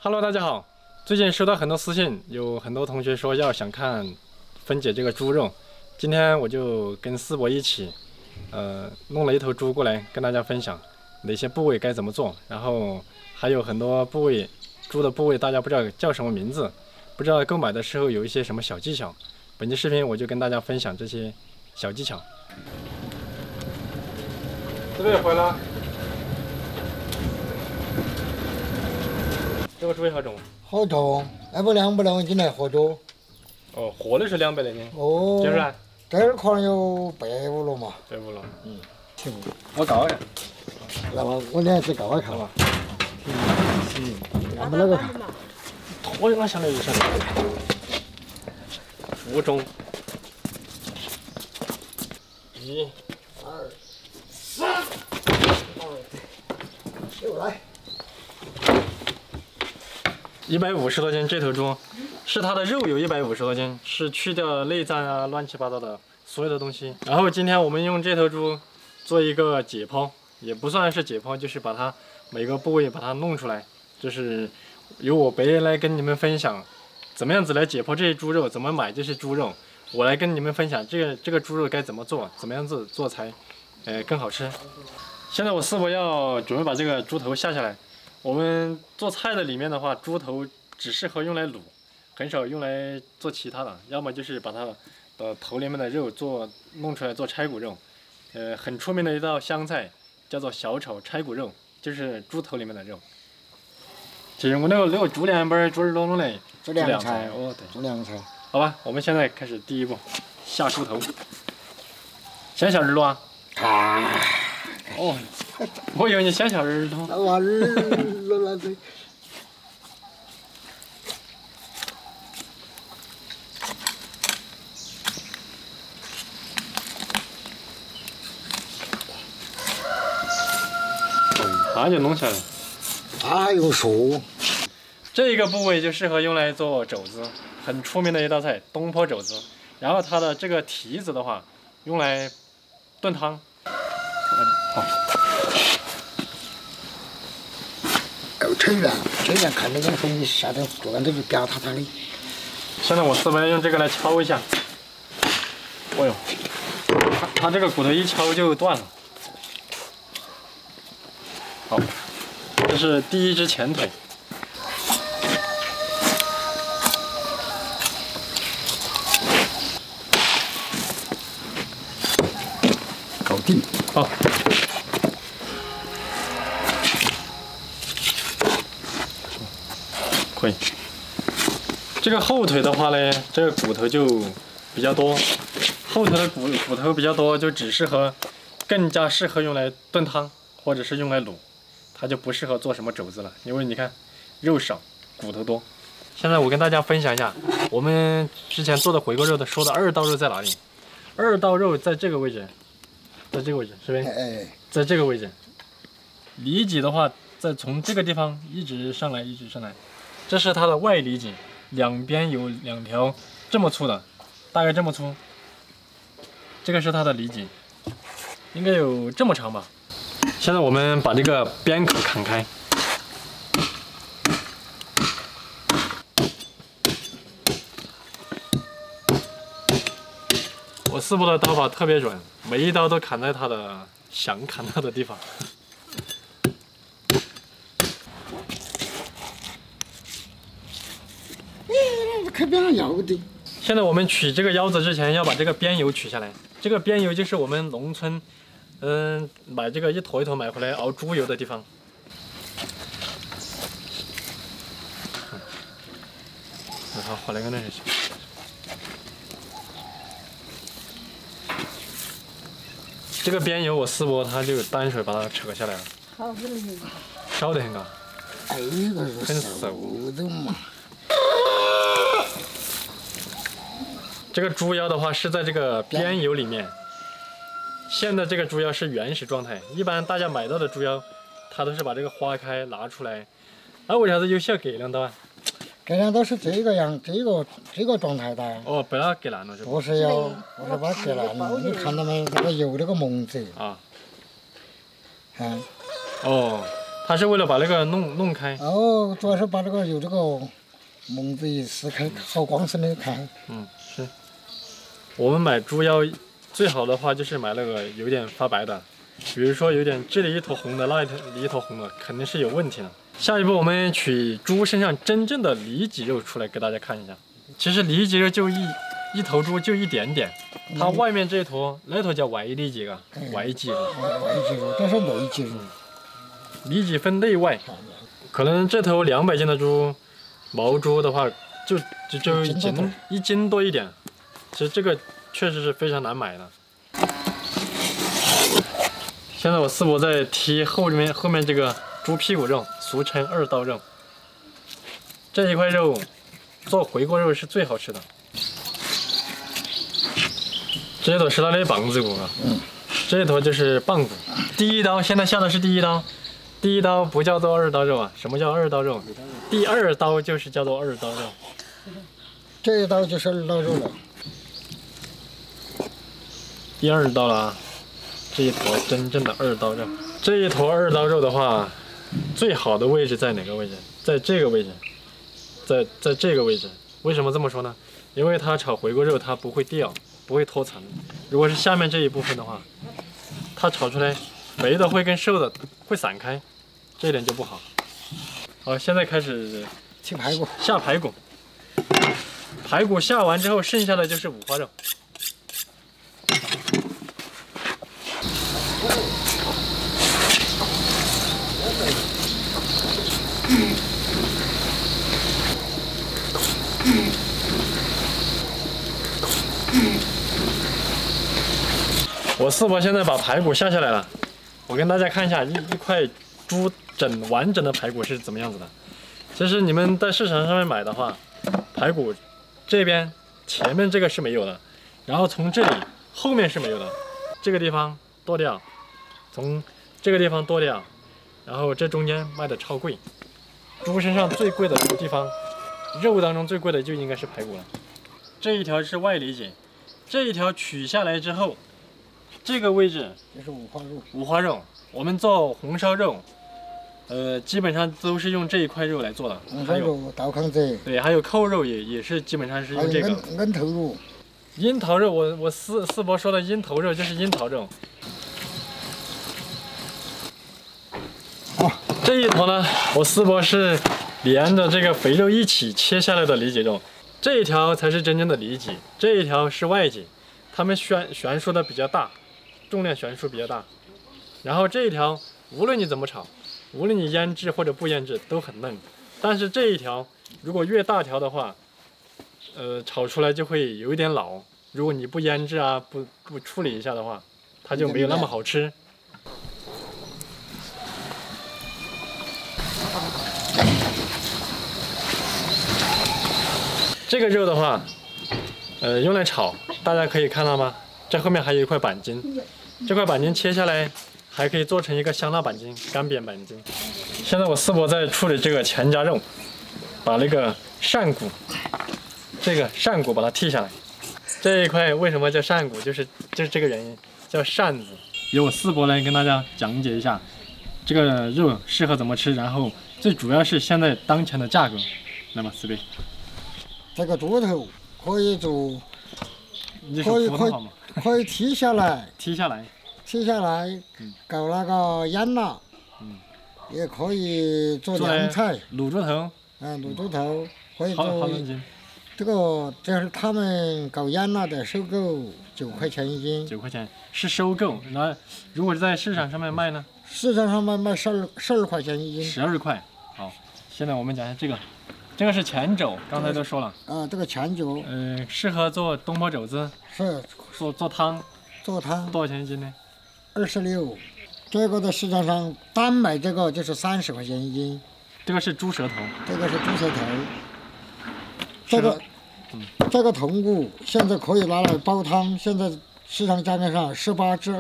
Hello， 大家好。最近收到很多私信，有很多同学说想看分解这个猪肉。今天我就跟思博一起，弄了一头猪过来跟大家分享哪些部位该怎么做。然后还有很多部位，猪的部位大家不知道叫什么名字，不知道购买的时候有一些什么小技巧。本期视频我就跟大家分享这些小技巧。这边回来。 这个猪也好重，好重，那不200斤来活着。哦，活的是200来斤。哦，就是啊，这儿可能有150了嘛。 150了。行。我告一下。来吧，我俩去告一看吧。行，俺们那个看。拖着那下来就行了。负重。1、2、3。又来。 150多斤，这头猪是它的肉有150多斤，是去掉内脏啊，乱七八糟的所有的东西。然后今天我们用这头猪做一个解剖，也不算是解剖，就是把它每个部位把它弄出来，就是由我白来跟你们分享，怎么样子来解剖这些猪肉，怎么买这些猪肉，我来跟你们分享这个猪肉该怎么做，怎么样子做才更好吃。现在我师傅要准备把这个猪头下下来。 我们做菜的里面的话，猪头只适合用来卤，很少用来做其他的。要么就是把它的头里面的肉弄出来做拆骨肉。很出名的一道湘菜叫做小炒拆骨肉，就是猪头里面的肉。其实我那个猪凉拌、猪耳朵弄的，猪凉菜，哦对，猪凉菜。好吧，我们现在开始第一步，下猪头。先下耳朵啊？啊。哦。 我以为你先下耳朵。那玩意儿了对。它就弄下来了。它还用说。这个部位就适合用来做肘子，很出名的一道菜——东坡肘子。然后它的这个蹄子的话，用来炖汤。好。 成员看那个东西下点做完这就扁塌塌的。现在我师傅用这个来敲一下。哦呦，它这个骨头一敲就断了。好，这是第一只前腿。搞定。好。 可以，这个后腿的话呢，这个骨头就比较多，后腿的骨头比较多，就更加适合用来炖汤，或者是用来卤，它就不适合做什么肘子了，因为你看肉少，骨头多。现在我跟大家分享一下，我们之前做的回锅肉的说的2道肉在哪里？2道肉在这个位置，在这个位置，是不是？哎，在这个位置。里脊的话，再从这个地方一直上来，一直上来。 这是它的外里脊，两边有2条这么粗的，大概这么粗。这个是它的里脊，应该有这么长吧。现在我们把这个边口砍开。我师傅的刀法特别准，每一刀都砍在他的想砍到的地方。 开边上要的。现在我们取这个腰子之前，要把这个边油取下来。这个边油就是我们农村，买这个一坨一坨买回来熬猪油的地方。好，回来个那是。这个边油我师傅他就单手把它扯下来了。烧得很高。这个是很熟的嘛。 这个猪腰的话是在这个边油里面。现在这个猪腰是原始状态，一般大家买到的猪腰，它都是把这个花开拿出来。那为啥子有些要割2刀啊？割2刀是这个样，这个状态的。哦，被它割烂了是吧？不是把它割烂了，你看到没？这个油这个蒙子。啊。嗯。哦，它是为了把那个弄开。哦，主要是把这个有这个蒙子一撕开，好光鲜的看。是。我们买猪腰最好的话就是买那个有点发白的，比如说有点这里一坨红的，那里一坨红的，肯定是有问题的。下一步我们取猪身上真正的里脊肉出来给大家看一下。其实里脊肉就一头猪就一点点，它外面这一坨那头叫外里脊啊，外脊肉。外脊肉，这是内脊肉。里脊分内外，可能这头200斤的猪，毛猪的话就一斤多一点。其实这个确实是非常难买的。现在我四伯在剔后面这个猪屁股肉，俗称2刀肉。这一块肉做回锅肉是最好吃的。这一坨是它的膀子骨啊，这一坨就是棒骨。第一刀现在下的是第一刀，第一刀不叫做2刀肉啊。什么叫2刀肉？第2刀就是叫做2刀肉。这一刀就是2刀肉了。第2刀了啊，这一坨真正的2刀肉。这一坨2刀肉的话，最好的位置在哪个位置？在这个位置，在这个位置。为什么这么说呢？因为它炒回锅肉它不会掉，不会脱层。如果是下面这一部分的话，它炒出来肥的会跟瘦的会散开，这一点就不好。好，现在开始切排骨，下排骨。排骨下完之后，剩下的就是五花肉。我四伯现在把排骨下下来了，我跟大家看一下一块猪完整的排骨是怎么样子的。其实你们在市场上面买的话，排骨这边前面这个是没有的，然后从这里后面是没有的，这个地方剁掉，从这个地方剁掉，然后这中间卖的超贵。猪身上最贵的地方，肉当中最贵的就应该是排骨了。这一条是外里脊，这一条取下来之后。这个位置就是五花肉。五花肉，我们做红烧肉，基本上都是用这一块肉来做的。红烧肉、刀糠子。对，还有扣肉也是基本上是用这个。樱头肉。樱桃肉，我四伯说的樱头肉就是樱桃肉。这一坨呢，我四伯是连着这个肥肉一起切下来的里脊肉，这一条才是真正的里脊，这一条是外脊，它们悬殊的比较大。重量悬殊比较大，然后这一条无论你怎么炒，无论你腌制或者不腌制都很嫩，但是这一条如果越大条的话，炒出来就会有一点老，如果你不腌制啊，不处理一下的话，它就没有那么好吃。这个肉的话，用来炒，大家可以看到吗？这后面还有一块板筋。这块板筋切下来，还可以做成一个香辣板筋、干煸板筋。现在我四伯在处理这个前夹肉，把那个扇骨，这个扇骨把它剔下来。这一块为什么叫扇骨？就是这个原因，叫扇子。由我四伯来跟大家讲解一下这个肉适合怎么吃，然后最主要是现在当前的价格。来吧，四伯。这个猪头可以做，可以剔下来，剔下来，搞那个腌腊，也可以做凉菜，卤猪头，卤猪头可以做。好多斤？这是他们搞腌腊的，收购9块钱一斤。9块钱是收购，那如果在市场上面卖呢？市场上面卖12块钱一斤。12块。好，现在我们讲一下这个。这个是前肘，刚才都说了。这个前肘。适合做东坡肘子。是。做汤。做汤。多少钱一斤呢？26。这个在市场上单买这个就是30块钱一斤。这个是猪舌头。这个是猪舌头。这个筒骨现在可以拿来煲汤，现在市场价格上18至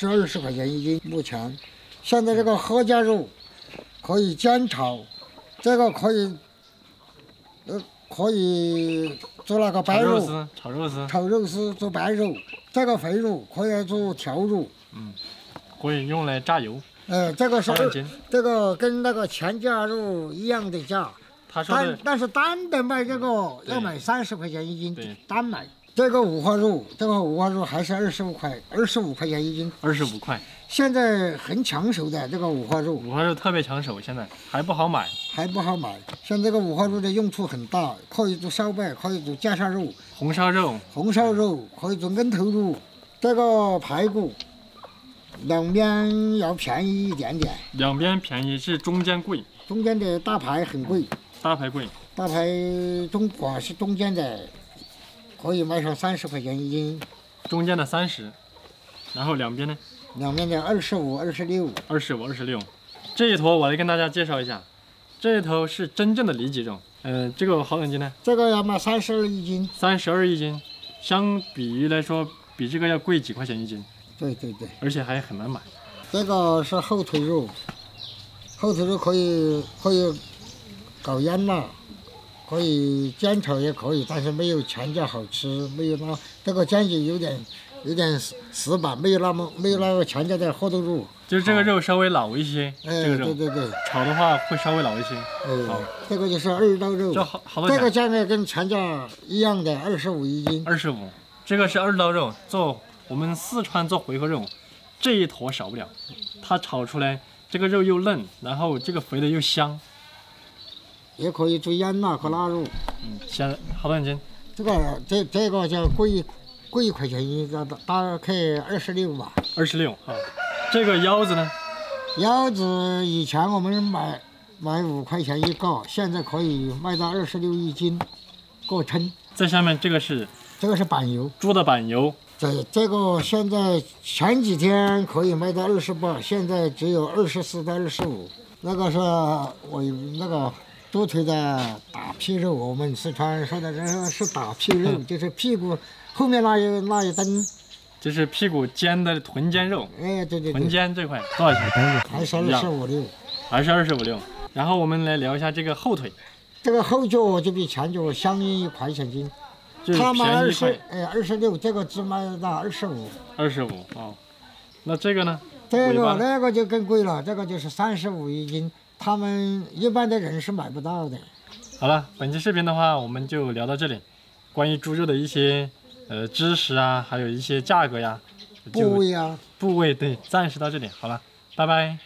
20块钱一斤。目前，现在这个合家肉可以煎炒，这个可以做那个白肉，炒肉丝做白肉，这个肥肉可以做调肉，可以用来榨油。这个是2斤。这个跟那个全价肉一样的价，他说的但是单的卖这个要买30块钱一斤，对，单买。这个五花肉，还是25块钱一斤。25块。现在很抢手的这个五花肉，五花肉特别抢手，现在还不好买。像这个五花肉的用处很大，可以做烧麦，可以做架上肉、红烧肉，可以做恩头肉。这个排骨两边要便宜一点点，两边便宜是中间贵，中间的大排很贵，大排贵，光是中间的可以卖上30块钱一斤，中间的30，然后两边呢？两边的25、26。25、26。这一坨我来跟大家介绍一下，这一头是真正的里脊肉。这个好几斤呢？这个要卖32一斤。32一斤，相比于来说，比这个要贵几块钱一斤。对，而且还很难买。这个是后腿肉，可以搞腌辣，可以煎炒也可以，但是没有全家好吃，没有这个煎就有点死板，没有那个全家的厚度肉。就是这个肉稍微老一些，这个肉对，炒的话会稍微老一些。好，这个就是2刀肉，这个价格跟全家一样的，25一斤。25，这个是2刀肉，做我们四川做回锅肉，这一坨少不了，它炒出来这个肉又嫩，然后这个肥的又香。也可以做腌腊和腊肉。现在好多斤？这个叫贵1块钱一斤，大概26吧。26啊。这个腰子呢？腰子以前我们买5块钱一个，现在可以卖到26一斤，个称。在下面这个是板油，猪的板油。这个现在前几天可以卖到28，现在只有24到25。那个是我那个多腿的打屁肉，我们四川说的是打屁肉，就是屁股后面那一根。这是屁股尖的臀尖肉。对。臀尖这块多少钱？还是25.6。还是25.6。然后我们来聊一下这个后腿。这个后脚就比前脚相应1块钱斤。他卖26，这个只卖到25。25哦。那这个呢？那个就更贵了，这个就是35一斤，他们一般的人是买不到的。好了，本期视频的话我们就聊到这里，关于猪肉的一些知识啊，还有一些价格呀、部位啊，对，暂时到这里，好了，拜拜。